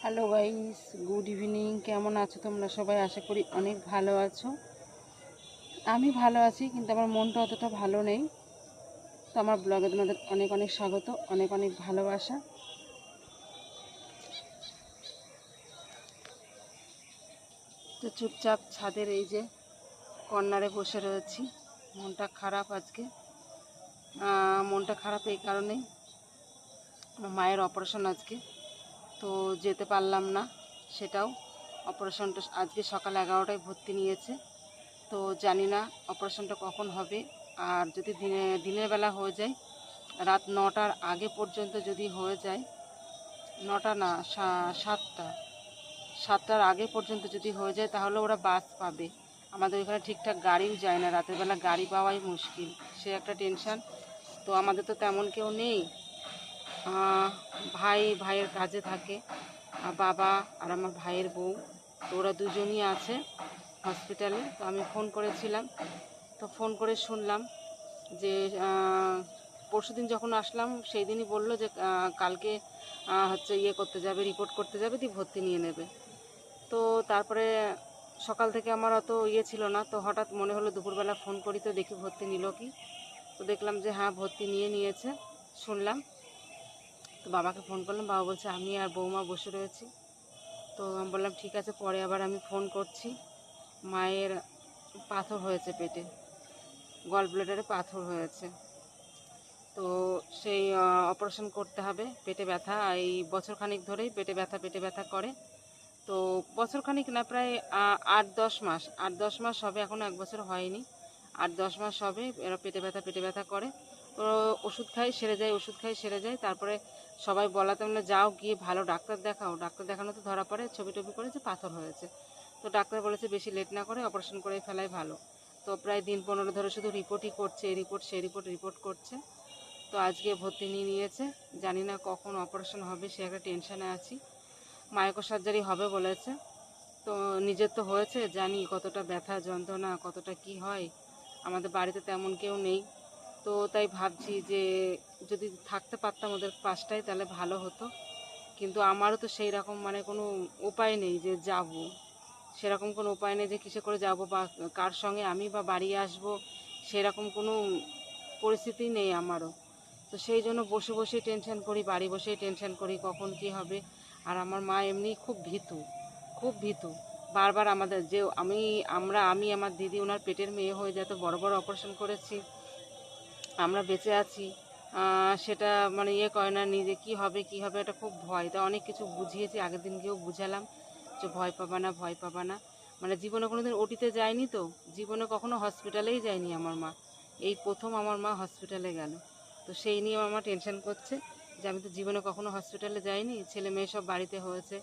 Hello guys, good evening. কেমন আছো তোমরা সবাই? আশা করি অনেক ভালো আছো। আমি ভালো আছি, কিন্তু আমার মনটা অতটা ভালো নেই। তো আমার ব্লগে তোমাদের অনেক অনেক স্বাগত, অনেক অনেক ভালোবাসা। তো চুপচাপ ছাদের এই যে কর্নারে বসে রয়েছি। মনটা খারাপ আজকে। মনটা খারাপ এই কারণেই, আমার মায়ের অপারেশন আজকে, তো যেতে পারলাম না। সেটাও অপারেশনটা আজকে সকাল 11টায় ভর্তি নিয়েছে। তো জানি না অপারেশনটা কখন হবে। আর যদি দিনের বেলা হয়ে যায়, রাত 9টার আগে পর্যন্ত যদি হয়ে যায়, 9টা না, 7টার আগে পর্যন্ত যদি হয়ে যায়, তাহলে ওরা বাস পাবে। আমাদের এখানে ঠিকঠাক গাড়িও যায় না, রাতের বেলা গাড়ি পাওয়াই মুশকিল, সে একটা টেনশান। তো আমাদের তো তেমন কেউ নেই। ভাইয়ের কাজে থাকে, বাবা আর আমার ভাইয়ের বউ, তো ওরা দুজনই আছে হসপিটালে। তো আমি ফোন করেছিলাম, তো ফোন করে শুনলাম যে পরশুদিন যখন আসলাম সেই দিনই বললো যে কালকে হচ্ছে করতে যাবে, রিপোর্ট করতে যাবে, দিয়ে ভর্তি নিয়ে নেবে। তো তারপরে সকাল থেকে আমার অত ছিল না, তো হঠাৎ মনে হলো দুপুরবেলা ফোন করি, তো দেখি ভর্তি নিল কি। তো দেখলাম যে হ্যাঁ, ভর্তি নিয়ে নিয়েছে, শুনলাম। তো বাবাকে ফোন করলাম, বাবা বলছে আমি আর বৌমা বসে রয়েছি। তো আমি বললাম ঠিক আছে, পরে আবার আমি ফোন করছি। মায়ের পাথর হয়েছে পেটে, গল ব্লাডারে পাথর হয়েছে। তো সেই অপারেশন করতে হবে। পেটে ব্যথা এই বছরখানিক ধরেই পেটে ব্যথা করে। তো বছরখানিক না, প্রায় 8-10 মাস, 8-10 মাস হবে, এখনও 1 বছর হয়নি। 8-10 মাস হবে এরা পেটে ব্যথা করে। তো ওষুধ খাই সেরে যায়, ওষুধ খাই সেরে যায়। তারপরে সবাই বলাতে বললে যাও গিয়ে ভালো ডাক্তার দেখাও। ডাক্তার দেখানো তো ধরা পড়ে, ছবি টবি করে যে পাথর হয়েছে। তো ডাক্তার বলেছে বেশি লেট না করে অপারেশন করে ফেলাই ভালো। তো প্রায় দিন 15 ধরে শুধু রিপোর্টই করছে, এই রিপোর্ট সেই রিপোর্ট করছে। তো আজকে ভর্তি নিয়ে নিয়েছে, জানি না কখন অপারেশন হবে, সে একটা টেনশানে আছি। মাইক্রো সার্জারি হবে বলেছে। তো নিজের তো হয়েছে, জানি কতটা ব্যথা যন্ত্রণা, কতটা কি হয়। আমাদের বাড়িতে তেমন কেউ নেই, তো তাই ভাবছি যে যদি থাকতে পারতাম ওদের পাশটায় তাহলে ভালো হতো। কিন্তু আমারও তো সেই রকম কোনো উপায় নেই যে যাব, সেরকম কোনো উপায় নেই যে কিসে করে যাব বা কার সঙ্গে আমি বা বাড়ি আসব, সেরকম কোনো পরিস্থিতি নেই আমারও। তো সেই জন্য বসে বসেই টেনশন করি, বাড়ি বসেই টেনশন করি কখন কি হবে। আর আমার মা এমনি খুব ভীতু, খুব ভীতু। বারবার আমাদের যে আমি আমার দিদি ওনার পেটের মেয়ে হয়ে যত বড় বড় অপারেশন করেছি, আমরা বেঁচে আছি, সেটা করে না নিজে, কি হবে এটা খুব ভয়। তা অনেক কিছু বুঝিয়েছি, আগের দিন গিয়েও বুঝালাম যে ভয় পাবা না, ভয় পাবা না। জীবনে কোনো দিন ওটিতে যায়নি, তো জীবনে কখনো হসপিটালেই যায়নি আমার মা। এই প্রথম আমার মা হসপিটালে গেল। তো সেই নিয়ে আমার টেনশন করছে যে আমি তো জীবনে কখনো হসপিটালে যাইনি, ছেলে মেয়ে সব বাড়িতে হয়েছে,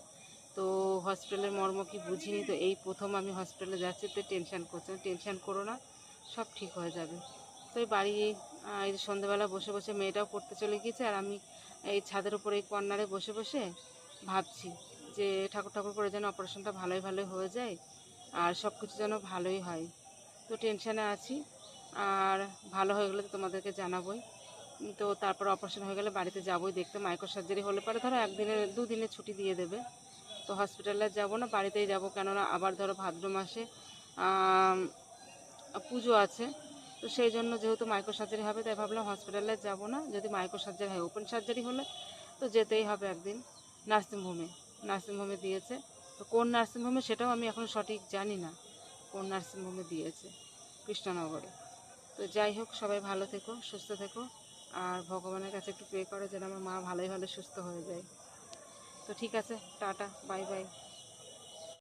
তো হসপিটালের মর্ম কি বুঝিনি, তো এই প্রথম আমি হসপিটালে যাচ্ছি, তো টেনশন করছে। টেনশন করো না, সব ঠিক হয়ে যাবে। তো এই বাড়ি এই যে সন্ধ্যেবেলা বসে বসে মেয়েটাও পড়তে চলে গিয়েছে, আর আমি এই ছাদের উপরে এই কর্নারে বসে বসে ভাবছি যে ঠাকুর করে যেন অপারেশনটা ভালোই হয়ে যায়, আর সব কিছু যেন ভালোই হয়। তো টেনশানে আছি। আর ভালো হয়ে গেলে তো তোমাদেরকে জানাবোই। তো তারপর অপারেশন হয়ে গেলে বাড়িতে যাবোই দেখতে। মাইক্রো সার্জারি হলে পরে ধরো 1-2 দিনের ছুটি দিয়ে দেবে। তো হসপিটালে যাব না, বাড়িতেই যাব, কেননা আবার ধরো ভাদ্র মাসে পুজো আছে। তো সেই জন্য যেহেতু মাইক্রো সার্জারি হবে, তাই ভাবলাম হসপিটালে যাব না, যদি মাইক্রো সার্জারি হয়, ওপেন সার্জারি হলে তো যেতেই হবে একদিন নার্সিংহোমে দিয়েছে। তো কোন নার্সিংহোমে সেটাও আমি এখন সঠিক জানি না, কোন নার্সিংহোমে দিয়েছে, কৃষ্ণনগরে। তো যাই হোক, সবাই ভালো থেকো, সুস্থ থেকো, আর ভগবানের কাছে একটু প্রে করো যেন আমার মা ভালোই সুস্থ হয়ে যায়। তো ঠিক আছে, টাটা, বাই বাই।